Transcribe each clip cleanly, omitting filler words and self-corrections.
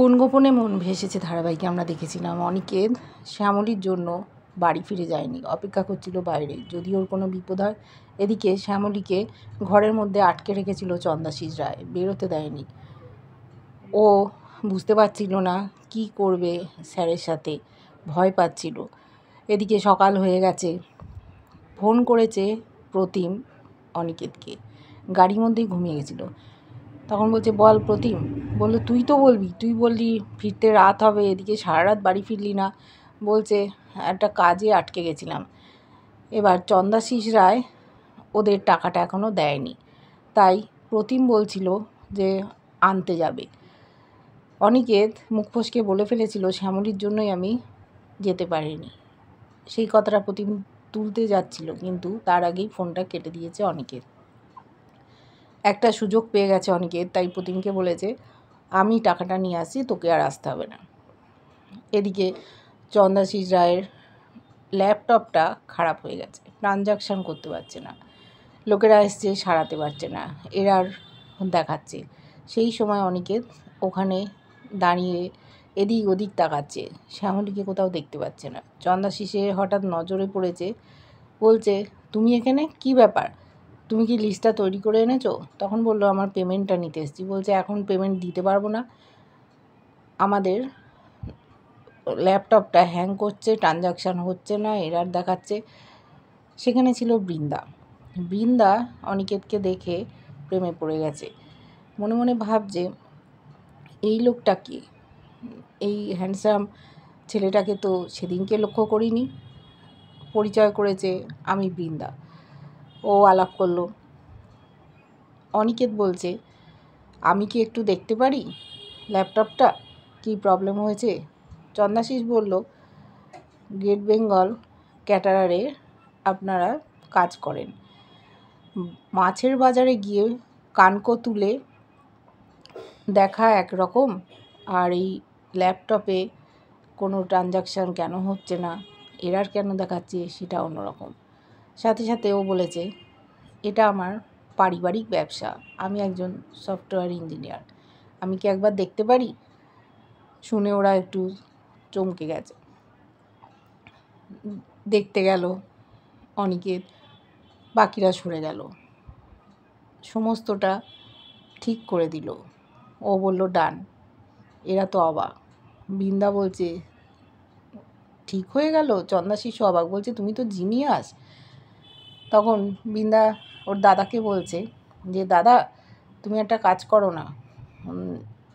কোন গোপনে মন ভেসেছে ধারাবাহিকে আমরা দেখেছিলাম অনিকেত শ্যামলীর জন্য বাড়ি ফিরে যায়নি, অপেক্ষা করছিল বাইরে যদি ওর কোনো বিপদ হয়। এদিকে শ্যামলীকে ঘরের মধ্যে আটকে রেখেছিল চন্দাশিস রায়, বেরোতে দেয়নি। ও বুঝতে পারছিল না কি করবে, স্যারের সাথে ভয় পাচ্ছিল। এদিকে সকাল হয়ে গেছে, ফোন করেছে প্রতিম অনিকেতকে, গাড়ির মধ্যেই ঘুমিয়ে গেছিলো। তখন বলছে, বল প্রতিম। বললো, তুই তো বলবি, তুই বললি ফিরতে রাত হবে, এদিকে সারা রাত বাড়ি ফিরলি না। বলছে, একটা কাজে আটকে গেছিলাম। এবার চন্দাশিস রায় ওদের টাকাটা এখনও দেয়নি, তাই প্রতিম বলছিল যে আনতে যাবে। অনিকেত মুখ ফসকে বলে ফেলেছিল, শ্যামলীর জন্যই আমি যেতে পারিনি। সেই কথাটা প্রতিম তুলতে যাচ্ছিল, কিন্তু তার আগেই ফোনটা কেটে দিয়েছে অনিকেত। একটা সুযোগ পেয়ে গেছে অনিকেত, তাই প্রতিমকে বলেছে, আমি টাকাটা নিয়ে আসি, তোকে আর আসতে হবে না। এদিকে চন্দাশিস রায়ের ল্যাপটপটা খারাপ হয়ে গেছে, ট্রানজাকশান করতে পারছে না, লোকেরা এসছে সারাতে পারছে না, এরার দেখাচ্ছে। সেই সময় অনিকেত ওখানে দাঁড়িয়ে এদিক ওদিক তাকাচ্ছে, শ্যামলীকে কোথাও দেখতে পাচ্ছে না। চন্দাশিসের হঠাৎ নজরে পড়েছে, বলছে, তুমি এখানে কি ব্যাপার, তুমি কি লিস্টটা তৈরি করে এনেছো? তখন বললো, আমার পেমেন্টটা নিতে এসেছি। বলছে, এখন পেমেন্ট দিতে পারবো না, আমাদের ল্যাপটপটা হ্যাং করছে, ট্রানজাকশান হচ্ছে না, এরার দেখাচ্ছে। সেখানে ছিল বৃন্দা। বৃন্দা অনিকেতকে দেখে প্রেমে পড়ে গেছে, মনে মনে ভাবছে, এই লোকটা কি, এই হ্যান্ডসাম ছেলেটাকে তো সেদিনকে লক্ষ্য করিনি। পরিচয় করেছে, আমি বৃন্দা। ও আলাপ করলো। অনিকেত বলছে, আমি কি একটু দেখতে পারি ল্যাপটপটা, কি প্রবলেম হয়েছে? চন্দাশিস বলল, গ্রেট বেঙ্গল ক্যাটারারে আপনারা কাজ করেন, মাছের বাজারে গিয়ে কানকো তুলে দেখা একরকম, আর এই ল্যাপটপে কোনো ট্রানজাকশান কেন হচ্ছে না, এরার কেন দেখাচ্ছে, সেটা অন্যরকম। সাথে সাথে ও বলেছে, এটা আমার পারিবারিক ব্যবসা, আমি একজন সফটওয়্যার ইঞ্জিনিয়ার, আমি কি একবার দেখতে পারি? শুনে ওরা একটু চমকে গেছে। দেখতে গেল অনিকেত, বাকিরা সরে গেল, সমস্তটা ঠিক করে দিল। ও বলল, ডান। এরা তো অবাক। বৃন্দা বলছে, ঠিক হয়ে গেল? চন্দাশিস অবাক, বলছে, তুমি তো জিনিয়াস। তখন বৃন্দা ওর দাদাকে বলছে যে, দাদা তুমি একটা কাজ করো না,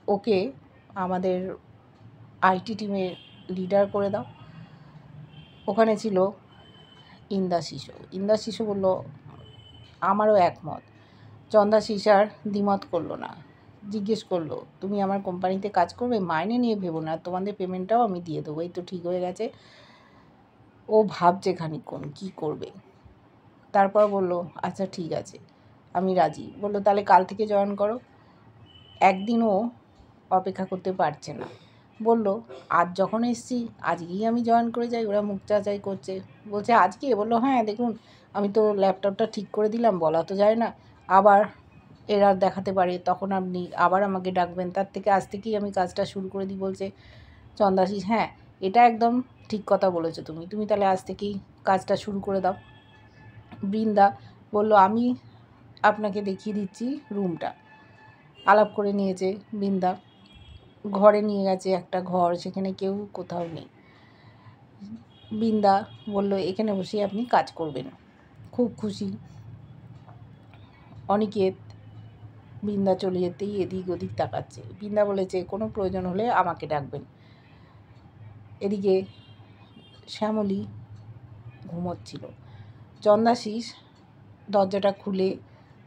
ওকে আমাদের আইটি টিমের লিডার করে দাও। ওখানে ছিল ইন্দাশিসও বলল, আমারও একমত। চন্দাশিস আর দ্বিমত করলো না, জিজ্ঞেস করলো, তুমি আমার কোম্পানিতে কাজ করবে, মাইনে নিয়ে ভেবো না, তোমাদের পেমেন্টটাও আমি দিয়ে দেবো, এই তো ঠিক হয়ে গেছে। ও ভাবছে খানিকক্ষণ কী করবে, তারপর বলল, আচ্ছা ঠিক আছে, আমি রাজি। বললো, তাহলে কাল থেকে জয়েন করো। একদিনও অপেক্ষা করতে পারছে না, বলল, আজ যখন এসছি আজকেই আমি জয়েন করে যাই। ওরা মুখ চাচাই করছে, বলছে, আজকে? বললো, হ্যাঁ, দেখুন আমি তো ল্যাপটপটা ঠিক করে দিলাম, বলা তো যায় না, আবার এরার দেখাতে পারে, তখন আপনি আবার আমাকে ডাকবেন, তার থেকে আজ থেকেই আমি কাজটা শুরু করে দিই। বলছে চন্দাশিস, হ্যাঁ, এটা একদম ঠিক কথা বলেছো তুমি তাহলে আজ থেকেই কাজটা শুরু করে দাও। বৃন্দা বলল, আমি আপনাকে দেখিয়ে দিচ্ছি রুমটা। আলাপ করে নিয়েছে বৃন্দা, ঘরে নিয়ে গেছে, একটা ঘর, সেখানে কেউ কোথাও নেই। বৃন্দা বলল, এখানে বসে আপনি কাজ করবেন। খুব খুশি অনিকেত। বৃন্দা চলে যেতেই এদিক ওদিক তাকাচ্ছে। বৃন্দা বলেছে, কোনো প্রয়োজন হলে আমাকে ডাকবেন। এদিকে শ্যামলী ঘুমোচ্ছিল। চন্দাশিস দরজাটা খুলে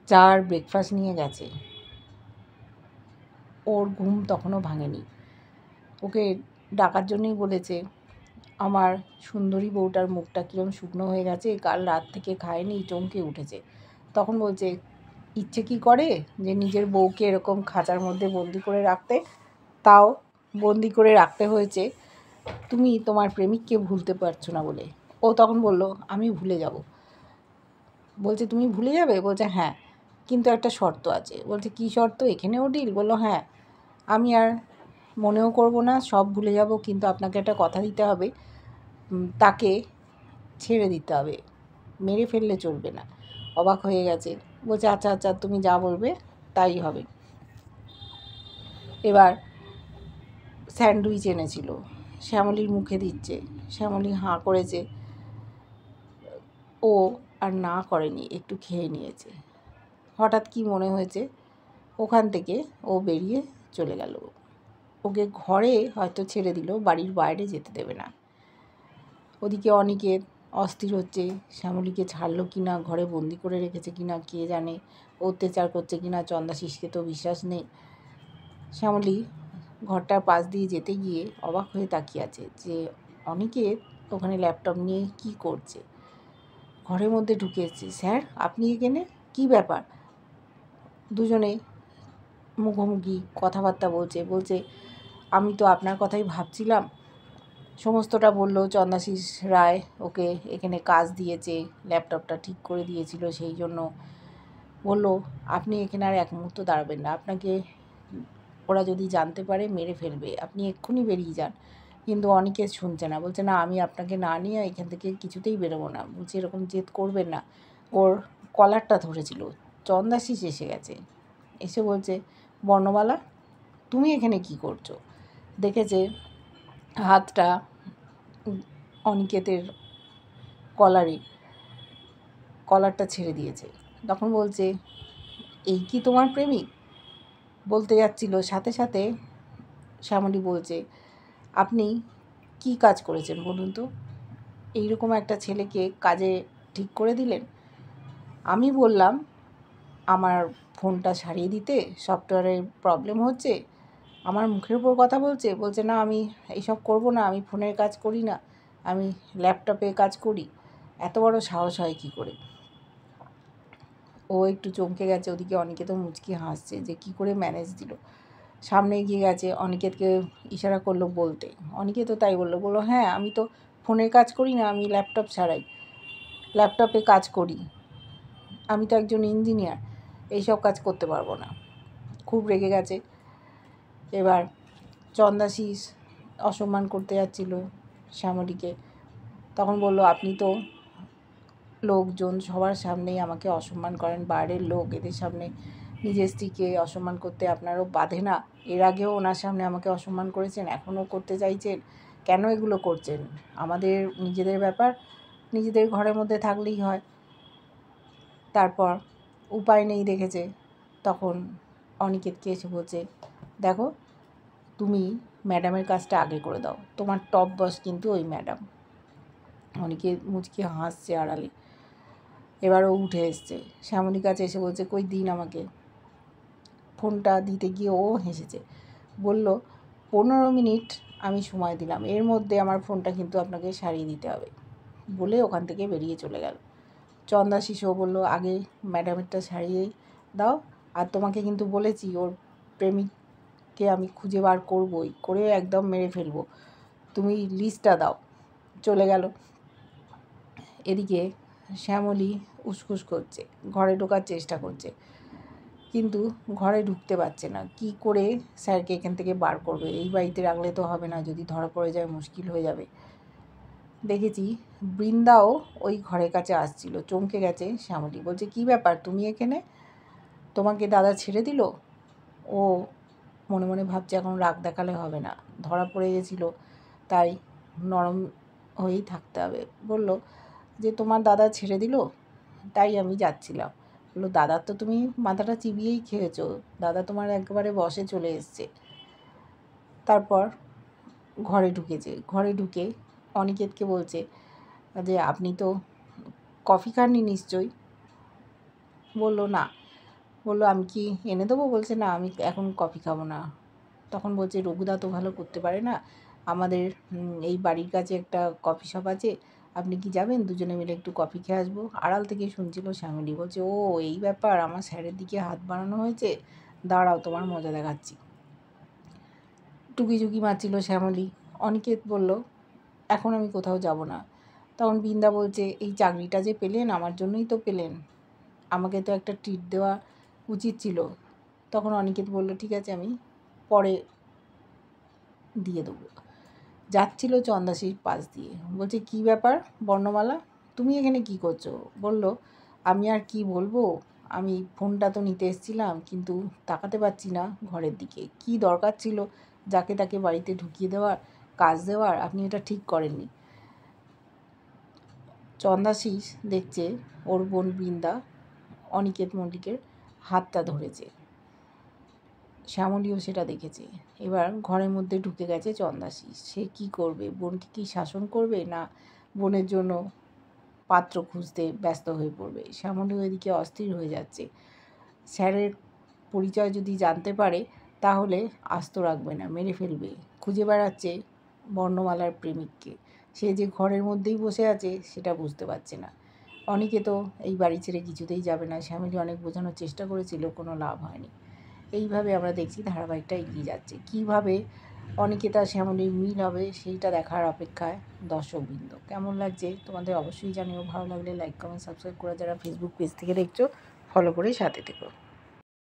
চা আর ব্রেকফাস্ট নিয়ে গেছে। ওর ঘুম তখনও ভাঙেনি। ওকে ডাকার জন্যই বলেছে, আমার সুন্দরী বউটার মুখটা কীরকম শুকনো হয়ে গেছে, কাল রাত থেকে খায়নি, চমকে উঠেছে। তখন বলছে, ইচ্ছে কি করে যে নিজের বউকে এরকম খাঁচার মধ্যে বন্দি করে রাখতে, তাও বন্দি করে রাখতে হয়েছে তুমি তোমার প্রেমিককে ভুলতে পারছো না বলে। ও তখন বলল, আমি ভুলে যাব। বলছে, তুমি ভুলে যাবে? বলছে, হ্যাঁ, কিন্তু একটা শর্ত আছে। বলছে, কী শর্ত? এখানেও ডিল? বললো, হ্যাঁ, আমি আর মনেও করব না, সব ভুলে যাব, কিন্তু আপনাকে একটা কথা দিতে হবে, তাকে ছেড়ে দিতে হবে, মেরে ফেললে চলবে না। অবাক হয়ে গেছে, বলছে আচ্ছা আচ্ছা তুমি যা বলবে তাই হবে। এবার স্যান্ডউইচ এনেছিল, শ্যামলীর মুখে দিচ্ছে, শ্যামলী হাঁ করেছে, ও আর না করেনি, একটু খেয়ে নিয়েছে। হঠাৎ কি মনে হয়েছে, ওখান থেকে ও বেরিয়ে চলে গেল। ওকে ঘরে হয়তো ছেড়ে দিল, বাড়ির বাইরে যেতে দেবে না। ওদিকে অনিকেত অস্থির হচ্ছে, শ্যামলীকে ছাড়লো কি না, ঘরে বন্দি করে রেখেছে কি না কে জানে, অত্যাচার করছে কি না, চন্দাশিসকে তো বিশ্বাস নেই। শ্যামলী ঘরটার পাশ দিয়ে যেতে গিয়ে অবাক হয়ে তাকিয়ে আছে যে অনিকেত ওখানে ল্যাপটপ নিয়ে কি করছে। ঘরের মধ্যে ঢুকে এসেছে, স্যার আপনি এখানে, কি ব্যাপার? দুজনে মুখোমুখি কথাবার্তা বলছে আমি তো আপনার কথাই ভাবছিলাম। সমস্তটা বললো, চন্দাশিস রায় ওকে এখানে কাজ দিয়েছে, ল্যাপটপটা ঠিক করে দিয়েছিল, সেই জন্য বলল আপনি এখানে আর এক মুহূর্ত দাঁড়াবেন না, আপনাকে ওরা যদি জানতে পারে মেরে ফেলবে, আপনি এক্ষুনি বেরিয়ে যান। কিন্তু অনিকেত শুনছে না, বলছে না আমি আপনাকে না নিয়ে এখান থেকে কিছুতেই বেরোবো না। বলছে এরকম জেদ করবেন না। ওর কলারটা ধরেছিল, চন্দাশিস এসে গেছে, এসে বলছে বর্ণমালা তুমি এখানে কি করছো? দেখেছে হাতটা অনিকেতের কলারটা ছেড়ে দিয়েছে। তখন বলছে এই কি তোমার প্রেমিক? বলতে যাচ্ছিল, সাথে সাথে শ্যামলী বলছে আপনি কি কাজ করেছেন বলুন তো, এইরকম একটা ছেলেকে কাজে ঠিক করে দিলেন। আমি বললাম আমার ফোনটা সারিয়ে দিতে, সফটওয়্যারের প্রবলেম হচ্ছে, আমার মুখের উপর কথা বলছে না আমি এইসব করব না, আমি ফোনের কাজ করি না, আমি ল্যাপটপে কাজ করি। এত বড় সাহস হয় কী করে? ও একটু চমকে গেছে, ওদিকে অনিকেতও মুচকি হাসছে যে কী করে ম্যানেজ দিল। সামনে এগিয়ে গেছে, অনিকেতকে ইশারা করলো বলতে, অনিকেতও তাই বললো হ্যাঁ আমি তো ফোনের কাজ করি না, আমি ল্যাপটপ ছাড়াই ল্যাপটপে কাজ করি, আমি তো একজন ইঞ্জিনিয়ার, এইসব কাজ করতে পারবো না। খুব রেগে গেছে। এবার চন্দাশিস অসম্মান করতে যাচ্ছিল শ্যামলীকে, তখন বলল আপনি তো লোকজন সবার সামনেই আমাকে অসম্মান করেন, বাইরের লোক, এদের সামনে নিজের স্ত্রীকে অসম্মান করতে আপনারও বাধে না? এর আগেও ওনার সামনে আমাকে অসম্মান করেছেন, এখনও করতে চাইছেন, কেন এগুলো করছেন? আমাদের নিজেদের ব্যাপার নিজেদের ঘরের মধ্যে থাকলেই হয়। তারপর উপায় নেই দেখেছে, তখন অনিকেতকে এসে বলছে দেখো তুমি ম্যাডামের কাজটা আগে করে দাও, তোমার টপ বস কিন্তু ওই ম্যাডাম। অনিকেত মুচকি হাসছে আড়ালে। এবার ও উঠে এসছে, শ্যামলীর কাছে এসে বলছে কই দিন আমাকে। ফোনটা দিতে গিয়ে ও হেসেছে, বলল 15 মিনিট আমি সময় দিলাম, এর মধ্যে আমার ফোনটা কিন্তু আপনাকে সারিয়ে দিতে হবে, বলে ওখান থেকে বেরিয়ে চলে গেল। চন্দাশিসও বলল আগে ম্যাডামেরটা সারিয়ে দাও, আর তোমাকে কিন্তু বলেছি ওর প্রেমিককে আমি খুঁজে বার করবই, করে একদম মেরে ফেলবো, তুমি লিস্টটা দাও। চলে গেল। এদিকে শ্যামলী উসখুস করছে, ঘরে ঢোকার চেষ্টা করছে, কিন্তু ঘরে ঢুকতে পারছে না। কি করে স্যারকে এখান থেকে বার করবে? এই বাড়িতে রাখলে তো হবে না, যদি ধরা পড়ে যায় মুশকিল হয়ে যাবে। দেখেছি বৃন্দাও ওই ঘরের কাছে আসছিল, চমকে গেছে শ্যামলী, বলছে কি ব্যাপার তুমি এখানে, তোমাকে দাদা ছেড়ে দিল? ও মনে মনে ভাবছে এখন রাগ দেখালে হবে না, ধরা পড়ে গেছিল, তাই নরম হয়েই থাকতে হবে। বলল যে তোমার দাদা ছেড়ে দিল, তাই আমি যাচ্ছিলাম। বললো দাদার তো তুমি মাথাটা চিবিয়েই খেয়েছো, দাদা তোমার একেবারে বসে চলে এসছে। তারপর ঘরে ঢুকেছে, ঘরে ঢুকে অনিকেতকে বলছে যে আপনি তো কফি খাননি নিশ্চয়ই? বললো না। বললো আমি কি এনে দেবো? বলছে না আমি এখন কফি খাবো না। তখন বলছে রঘুদা তো ভালো করতে পারে না, আমাদের এই বাড়ির কাছে একটা কফি শপ আছে, আপনি কি যাবেন? দুজনে মিলে একটু কফি খেয়ে আসবো। আড়াল থেকে শুনছিল শ্যামলী, বলছে ও এই ব্যাপার, আমার স্যারের দিকে হাত বাড়ানো হয়েছে, দাঁড়াও তোমার মজা দেখাচ্ছি। টুকি মারছিল শ্যামলী। অনিকেত বলল এখন আমি কোথাও যাব না। তখন বৃন্দা বলছে এই চাকরিটা যে পেলেন আমার জন্যই তো পেলেন, আমাকে তো একটা ট্রিট দেওয়া উচিত ছিল। তখন অনিকেত বলল ঠিক আছে আমি পরে দিয়ে দেবো। যাচ্ছিল চন্দাশির পাশ দিয়ে, বলছে কী ব্যাপার বর্ণমালা, তুমি এখানে কি করছো? বলল, আমি আর কি বলবো, আমি ফোনটা তো নিতে এসেছিলাম, কিন্তু তাকাতে পারছি না ঘরের দিকে। কি দরকার ছিল যাকে তাকে বাড়িতে ঢুকিয়ে দেওয়ার, কাজ দেওয়ার? আপনি এটা ঠিক করেননি। চন্দাশিস দেখছে ওর বোন বৃন্দা অনিকেত মল্লিকের হাতটা ধরেছে, শ্যামলীও সেটা দেখেছে। এবার ঘরের মধ্যে ঢুকে গেছে চন্দাশিস। সে কি করবে? বোনকে কি শাসন করবে, না বোনের জন্য পাত্র খুঁজতে ব্যস্ত হয়ে পড়বে? শ্যামলীও এদিকে অস্থির হয়ে যাচ্ছে। স্যারের পরিচয় যদি জানতে পারে তাহলে আস্ত রাখবে না, মেরে ফেলবে। খুঁজে বেড়াচ্ছে বর্ণমালার প্রেমিককে। সে যে ঘরের মধ্যেই বসে আছে সেটা বুঝতে পারছে না। অনেকে তো এই বাড়ি ছেড়ে কিছুতেই যাবে না। শ্যামলী অনেক বোঝানোর চেষ্টা করেছিল, কোনো লাভ হয়নি। এইভাবে আমরা দেখছি ধারাবাহিকটা এগিয়ে যাচ্ছে। কীভাবে অনিকেতা শ্যামলীর মিল হবে সেইটা দেখার অপেক্ষায় দর্শকবৃন্দ। কেমন লাগছে তোমাদের অবশ্যই জানিও। ভালো লাগলে লাইক কমেন্ট সাবস্ক্রাইব করে যারা ফেসবুক পেজ থেকে দেখছো ফলো করে সাথে থেকো।